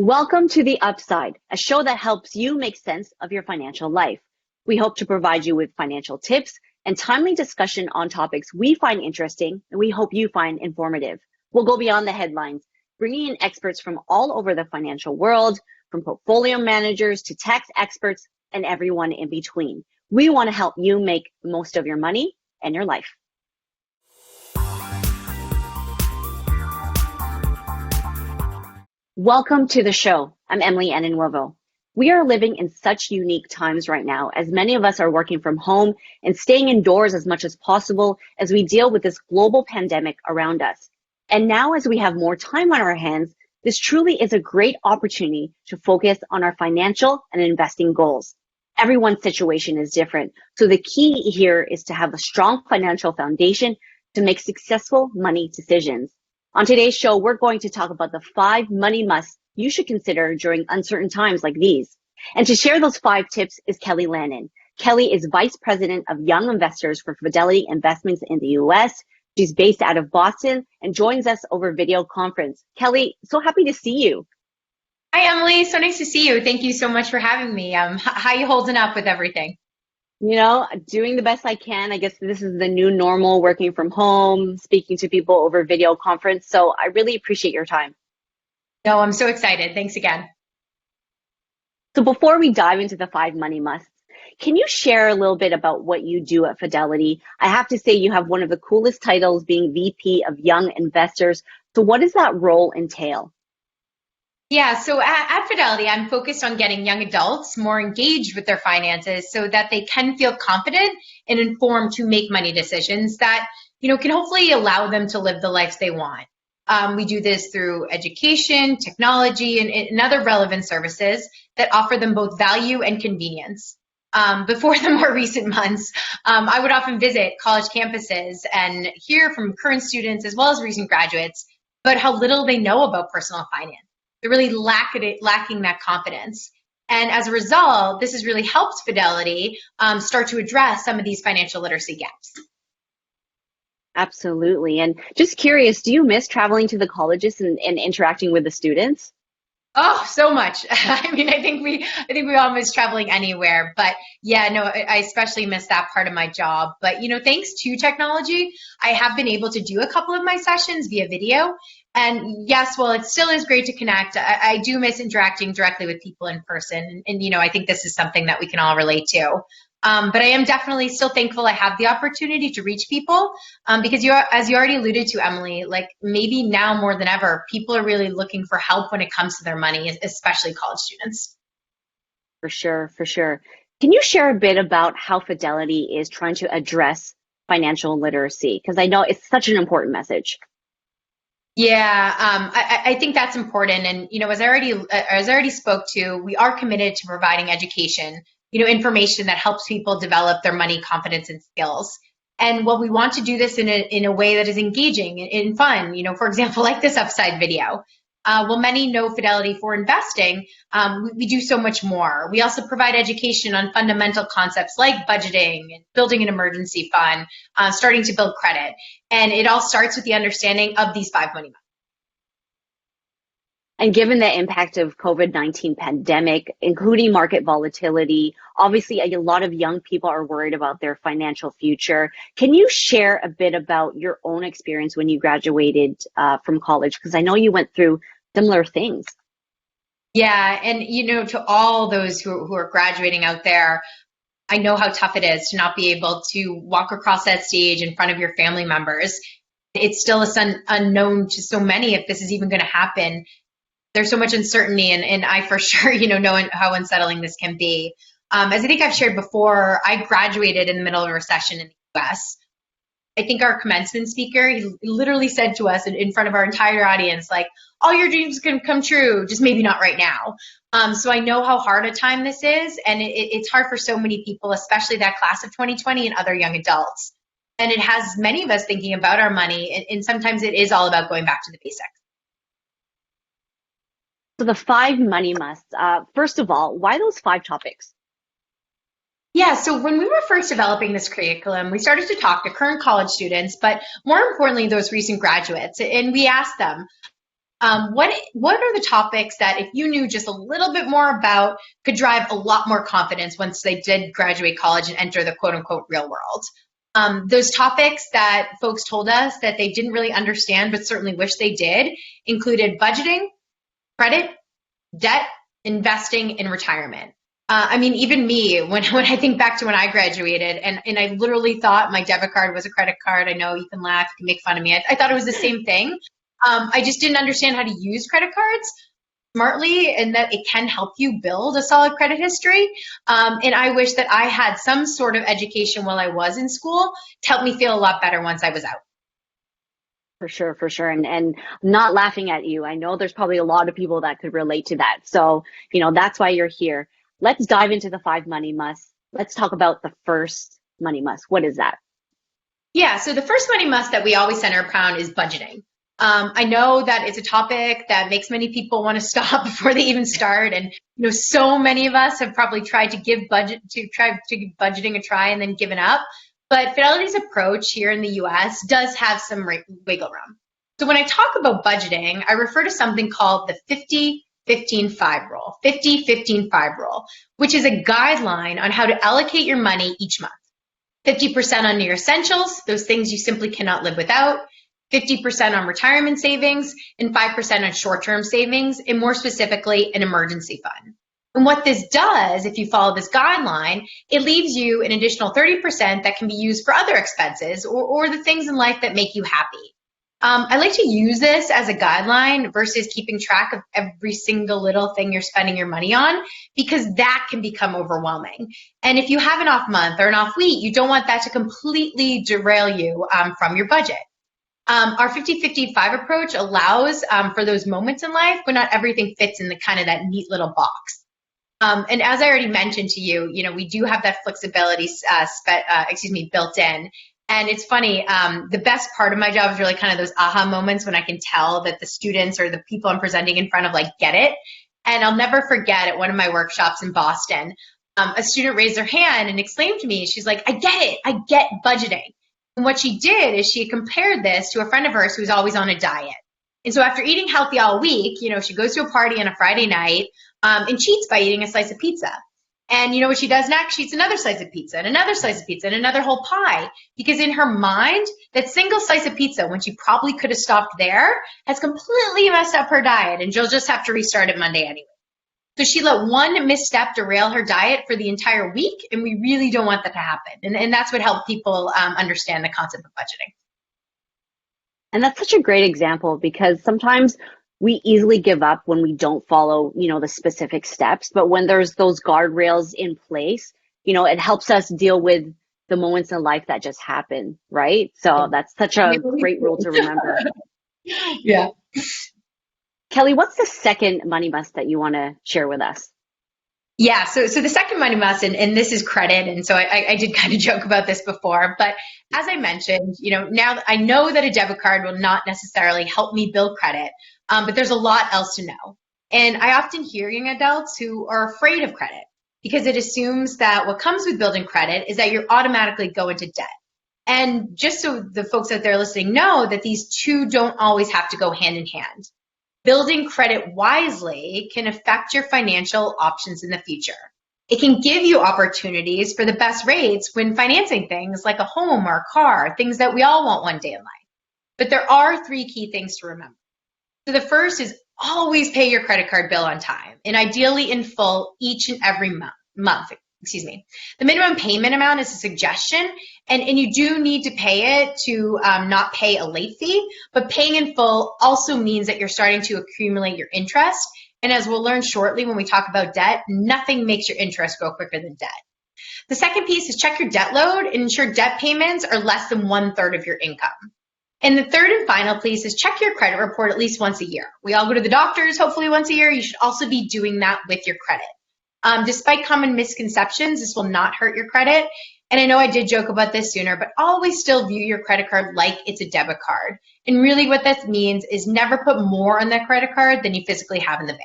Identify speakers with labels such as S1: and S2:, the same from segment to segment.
S1: Welcome to The Upside, a show that helps you make sense of your financial life. We hope to provide you with financial tips and timely discussion on topics we find interesting and we hope you find informative. We'll go beyond the headlines, bringing in experts from all over the financial world, from portfolio managers to tax experts and everyone in between. We want to help you make the most of your money and your life. Welcome to the show. I'm Emily Annuovo. We are living in such unique times right now, as many of us are working from home and staying indoors as much as possible as we deal with this global pandemic around us. And now, as we have more time on our hands, this truly is a great opportunity to focus on our financial and investing goals. Everyone's situation is different, so the key here is to have a strong financial foundation to make successful money decisions. On today's show, we're going to talk about the 5 money musts you should consider during uncertain times like these. And to share those 5 tips is Kelly Lannon. Kelly is Vice President of Young Investors for Fidelity Investments in the US. She's based out of Boston and joins us over video conference. Kelly, so happy to see you.
S2: Hi, Emily. So nice to see you. Thank you so much for having me. How you holding up with everything?
S1: You know, doing the best I can. I guess this is the new normal, working from home, speaking to people over video conference. So I really appreciate your time.
S2: No, I'm so excited. Thanks again.
S1: So before we dive into the 5 money musts, can you share a little bit about what you do at Fidelity? I have to say you have one of the coolest titles, being VP of Young Investors. So what does that role entail?
S2: Yeah, so at Fidelity, I'm focused on getting young adults more engaged with their finances so that they can feel confident and informed to make money decisions that, can hopefully allow them to live the life they want. We do this through education, technology, and other relevant services that offer them both value and convenience. Before the more recent months, I would often visit college campuses and hear from current students as well as recent graduates about how little they know about personal finance. They're really lacking that confidence. And as a result, this has really helped Fidelity start to address some of these financial literacy gaps.
S1: Absolutely. And just curious, do you miss traveling to the colleges and interacting with the students?
S2: Oh, so much. I think we all miss traveling anywhere, but yeah, no, I especially miss that part of my job. But, thanks to technology, I have been able to do a couple of my sessions via video. And yes, while it still is great to connect, I do miss interacting directly with people in person. And, I think this is something that we can all relate to. But I am definitely still thankful I have the opportunity to reach people because as you already alluded to, Emily, like maybe now more than ever, people are really looking for help when it comes to their money, especially college students.
S1: For sure. Can you share a bit about how Fidelity is trying to address financial literacy? Because I know it's such an important message.
S2: Yeah, I think that's important. And, as I already spoke to, we are committed to providing education, information that helps people develop their money confidence and skills. And what we want to do this in a way that is engaging and fun, for example, like this Upside video. While many know Fidelity for investing, we do so much more. We also provide education on fundamental concepts like budgeting and building an emergency fund, starting to build credit. And it all starts with the understanding of these 5 money musts.
S1: And given the impact of COVID-19 pandemic, including market volatility, obviously a lot of young people are worried about their financial future. Can you share a bit about your own experience when you graduated from college? Because I know you went through similar things.
S2: Yeah, and to all those who are graduating out there, I know how tough it is to not be able to walk across that stage in front of your family members. It's still unknown to so many if this is even going to happen. There's so much uncertainty, and I for sure, know how unsettling this can be. As I think I've shared before, I graduated in the middle of a recession in the US. I think our commencement speaker, he literally said to us in front of our entire audience, like, all your dreams can come true, just maybe not right now. So I know how hard a time this is, and it's hard for so many people, especially that class of 2020 and other young adults. And it has many of us thinking about our money, and sometimes it is all about going back to the basics.
S1: So the 5 money musts, first of all, why those 5 topics?
S2: Yeah, so when we were first developing this curriculum, we started to talk to current college students, but more importantly, those recent graduates. And we asked them, What are the topics that if you knew just a little bit more about could drive a lot more confidence once they did graduate college and enter the quote unquote real world? Those topics that folks told us that they didn't really understand but certainly wish they did included budgeting, credit, debt, investing, and retirement. I mean, even me, when I think back to when I graduated and I literally thought my debit card was a credit card. I know you can laugh, you can make fun of me. I thought it was the same thing. I just didn't understand how to use credit cards smartly and that it can help you build a solid credit history. And I wish that I had some sort of education while I was in school to help me feel a lot better once I was out.
S1: For sure, for sure. And not laughing at you. I know there's probably a lot of people that could relate to that. So, that's why you're here. Let's dive into the 5 money musts. Let's talk about the first money must. What is that?
S2: Yeah, so the first money must that we always center around is budgeting. I know that it's a topic that makes many people want to stop before they even start. And, so many of us have probably tried to give budgeting a try and then given up. But Fidelity's approach here in the US does have some wiggle room. So when I talk about budgeting, I refer to something called the 50-15-5 rule, 50-15-5 rule, which is a guideline on how to allocate your money each month. 50% on your essentials, those things you simply cannot live without, 50% on retirement savings, and 5% on short-term savings, and more specifically, an emergency fund. And what this does, if you follow this guideline, it leaves you an additional 30% that can be used for other expenses or the things in life that make you happy. I like to use this as a guideline versus keeping track of every single little thing you're spending your money on, because that can become overwhelming. And if you have an off month or an off week, you don't want that to completely derail you from your budget. Our 50-50-5 approach allows for those moments in life when not everything fits in the kind of that neat little box. And as I already mentioned to you, we do have that flexibility built in. And it's funny, the best part of my job is really kind of those aha moments when I can tell that the students or the people I'm presenting in front of get it. And I'll never forget at one of my workshops in Boston, a student raised her hand and exclaimed to me, she's like, I get it, I get budgeting. And what she did is she compared this to a friend of hers who was always on a diet. And so after eating healthy all week, she goes to a party on a Friday night and cheats by eating a slice of pizza. And you know what she does next? She eats another slice of pizza and another slice of pizza and another whole pie. Because in her mind, that single slice of pizza, when she probably could have stopped there, has completely messed up her diet. And she'll just have to restart it Monday anyway. So she let one misstep derail her diet for the entire week. And we really don't want that to happen. And that's what helped people understand the concept of budgeting.
S1: And that's such a great example because sometimes we easily give up when we don't follow, the specific steps. But when there's those guardrails in place, it helps us deal with the moments in life that just happen, right? So that's such a great rule to remember.
S2: Yeah.
S1: Kelly, what's the second money must that you want to share with us?
S2: Yeah, so the second money must, and this is credit, and so I did kind of joke about this before, but as I mentioned, now I know that a debit card will not necessarily help me build credit, but there's a lot else to know. And I often hear young adults who are afraid of credit because it assumes that what comes with building credit is that you're automatically go into debt. And just so the folks out there listening know that these two don't always have to go hand in hand. Building credit wisely can affect your financial options in the future. It can give you opportunities for the best rates when financing things like a home or a car, things that we all want one day in life. But there are 3 key things to remember. So the first is always pay your credit card bill on time and ideally in full each and every month. The minimum payment amount is a suggestion, and you do need to pay it to not pay a late fee, but paying in full also means that you're starting to accumulate your interest. And as we'll learn shortly when we talk about debt, nothing makes your interest grow quicker than debt. The second piece is check your debt load and ensure debt payments are less than 1/3 of your income. And the third and final piece is check your credit report at least once a year. We all go to the doctors hopefully once a year. You should also be doing that with your credit. Despite common misconceptions, this will not hurt your credit. And I know I did joke about this sooner, but always still view your credit card like it's a debit card. And really what that means is never put more on that credit card than you physically have in the bank.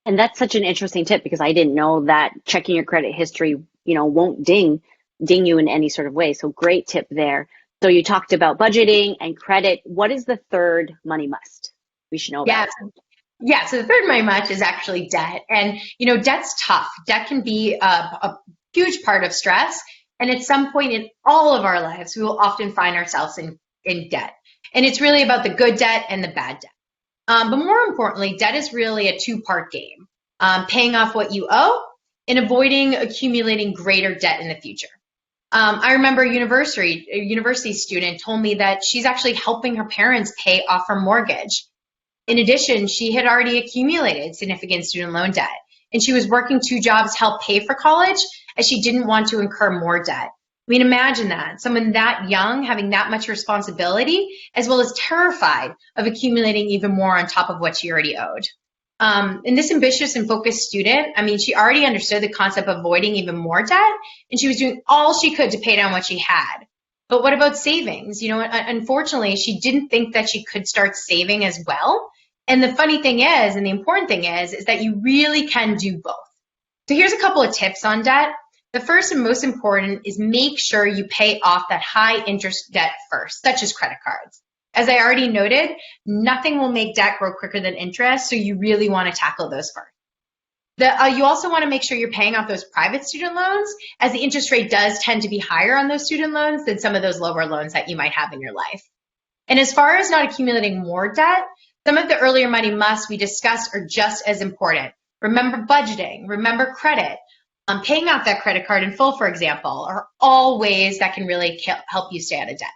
S1: And that's such an interesting tip because I didn't know that checking your credit history, won't ding you in any sort of way. So great tip there. So you talked about budgeting and credit. What is the third money must we should know
S2: Yeah.
S1: about?
S2: Yeah. So the third money must is actually debt. And, debt's tough. Debt can be a huge part of stress. And at some point in all of our lives, we will often find ourselves in debt. And it's really about the good debt and the bad debt. But more importantly, debt is really a two-part game, paying off what you owe and avoiding accumulating greater debt in the future. I remember a university student told me that she's actually helping her parents pay off her mortgage. In addition, she had already accumulated significant student loan debt, and she was working two jobs to help pay for college as she didn't want to incur more debt. I mean, imagine that, someone that young having that much responsibility, as well as terrified of accumulating even more on top of what she already owed. And this ambitious and focused student, I mean, she already understood the concept of avoiding even more debt, and she was doing all she could to pay down what she had. But what about savings? Unfortunately, she didn't think that she could start saving as well. And the funny thing is, and the important thing is that you really can do both. So here's a couple of tips on debt. The first and most important is make sure you pay off that high interest debt first, such as credit cards. As I already noted, nothing will make debt grow quicker than interest, so you really want to tackle those first. You also want to make sure you're paying off those private student loans, as the interest rate does tend to be higher on those student loans than some of those lower loans that you might have in your life. And as far as not accumulating more debt, some of the earlier money musts we discussed are just as important. Remember budgeting, remember credit, paying off that credit card in full, for example, are all ways that can really help you stay out of debt.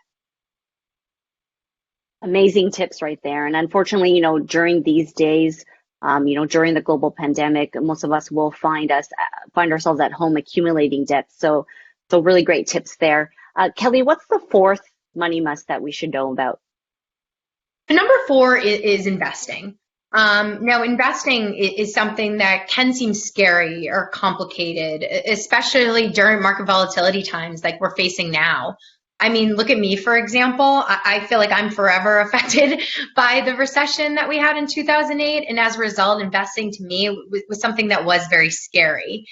S1: Amazing tips right there. And unfortunately, during these days, during the global pandemic, most of us will find ourselves at home accumulating debt. So really great tips there. Kelly, what's the fourth money must that we should know about?
S2: Number 4 is investing. Now, investing is something that can seem scary or complicated, especially during market volatility times like we're facing now. I mean, look at me, for example. I feel like I'm forever affected by the recession that we had in 2008. And as a result, investing to me was something that was very scary.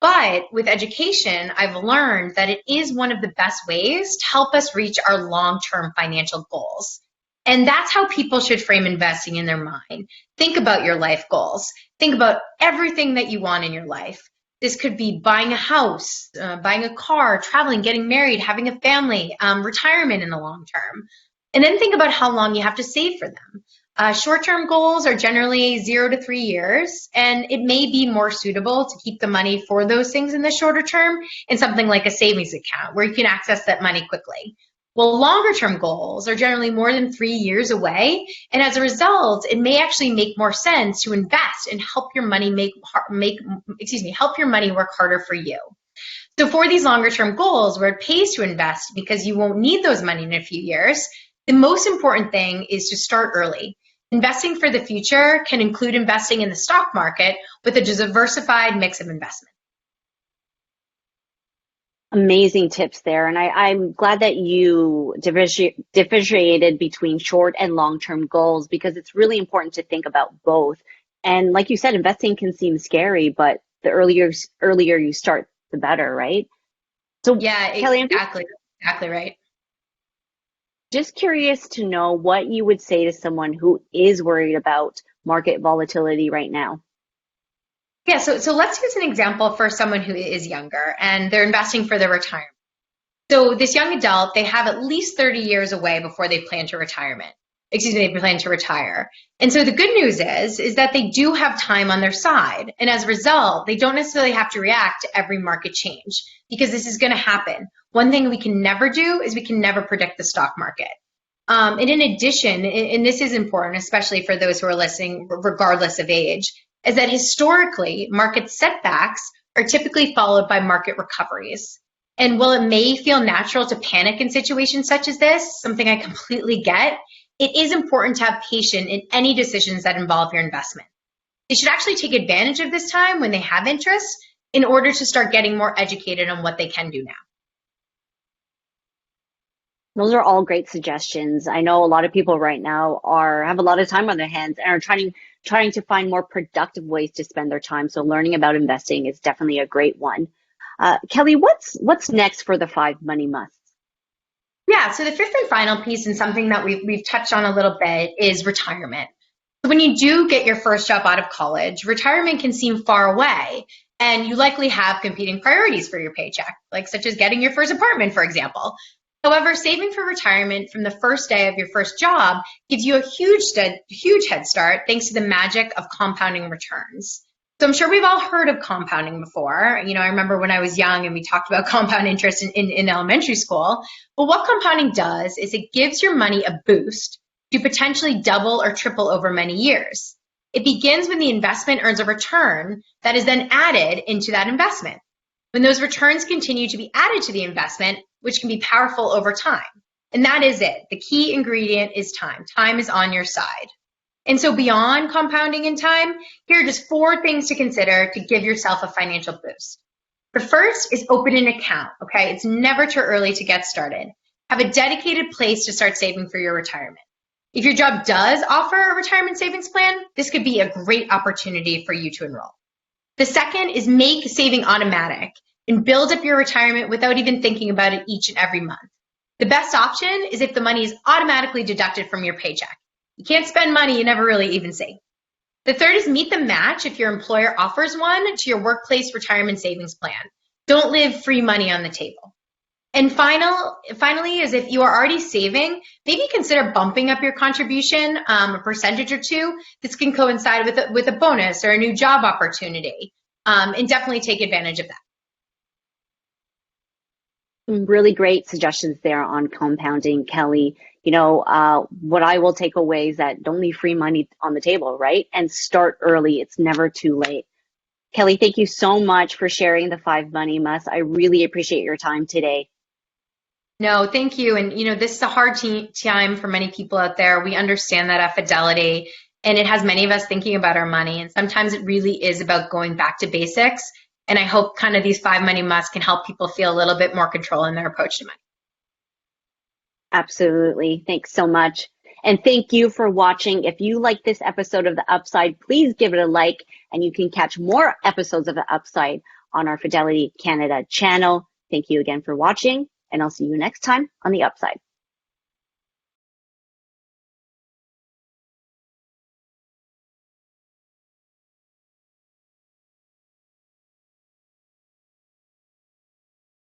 S2: But with education, I've learned that it is one of the best ways to help us reach our long-term financial goals. And that's how people should frame investing in their mind. Think about your life goals. Think about everything that you want in your life. This could be buying a house, buying a car, traveling, getting married, having a family, retirement in the long term. And then think about how long you have to save for them. Short-term goals are generally 0 to 3 years, and it may be more suitable to keep the money for those things in the shorter term in something like a savings account where you can access that money quickly. Well, longer-term goals are generally more than 3 years away, and as a result, it may actually make more sense to invest and help your money help your money work harder for you. So for these longer-term goals where it pays to invest because you won't need those money in a few years, the most important thing is to start early. Investing for the future can include investing in the stock market with a diversified mix of investments.
S1: Amazing tips there. And I'm glad that you differentiated between short and long-term goals, because it's really important to think about both. And like you said, investing can seem scary, but the earlier you start, the better, right? So
S2: Yeah,
S1: Kelly,
S2: exactly right.
S1: just curious to know what you would say to someone who is worried about market volatility right now.
S2: Yeah, so let's use an example for someone who is younger and they're investing for their retirement. So this young adult, they have at least 30 years away before they plan to they plan to retire. And so the good news is that they do have time on their side. And as a result, they don't necessarily have to react to every market change, because this is going to happen. One thing we can never do is we can never predict the stock market. And in addition, and this is important, especially for those who are listening, regardless of age, is that historically, market setbacks are typically followed by market recoveries. And while it may feel natural to panic in situations such as this, something I completely get, it is important to have patience in any decisions that involve your investment. They should actually take advantage of this time when they have interest in order to start getting more educated on what they can do now.
S1: Those are all great suggestions. I know a lot of people right now have a lot of time on their hands and are trying to find more productive ways to spend their time. So learning about investing is definitely a great one. Kelly, what's next for the 5 money musts?
S2: Yeah, so the fifth and final piece, and something that we've touched on a little bit, is retirement. So when you do get your first job out of college, retirement can seem far away, and you likely have competing priorities for your paycheck, like such as getting your first apartment, for example. However, saving for retirement from the first day of your first job gives you a huge head start thanks to the magic of compounding returns. So I'm sure we've all heard of compounding before. I remember when I was young and we talked about compound interest in elementary school. But what compounding does is it gives your money a boost to potentially double or triple over many years. It begins when the investment earns a return that is then added into that investment. When those returns continue to be added to the investment, which can be powerful over time. And that is it. The key ingredient is time. Time is on your side. And so beyond compounding in time, here are just 4 things to consider to give yourself a financial boost. The first is open an account, okay? It's never too early to get started. Have a dedicated place to start saving for your retirement. If your job does offer a retirement savings plan, this could be a great opportunity for you to enroll. The second is make saving automatic and build up your retirement without even thinking about it each and every month. The best option is if the money is automatically deducted from your paycheck. You can't spend money you never really even see. The third is meet the match if your employer offers one to your workplace retirement savings plan. Don't leave free money on the table. And finally is if you are already saving, maybe consider bumping up your contribution a percentage or two. This can coincide with a bonus or a new job opportunity, and definitely take advantage of that.
S1: Some really great suggestions there on compounding, Kelly. What I will take away is that don't leave free money on the table, right? And start early. It's never too late. Kelly, thank you so much for sharing the 5 money musts. I really appreciate your time today.
S2: No, thank you. And, this is a hard time for many people out there. We understand that at Fidelity, and it has many of us thinking about our money. And sometimes it really is about going back to basics. And I hope kind of these 5 money musts can help people feel a little bit more control in their approach to money.
S1: Absolutely. Thanks so much. And thank you for watching. If you like this episode of The Upside, please give it a like, and you can catch more episodes of The Upside on our Fidelity Canada channel. Thank you again for watching, and I'll see you next time on The Upside.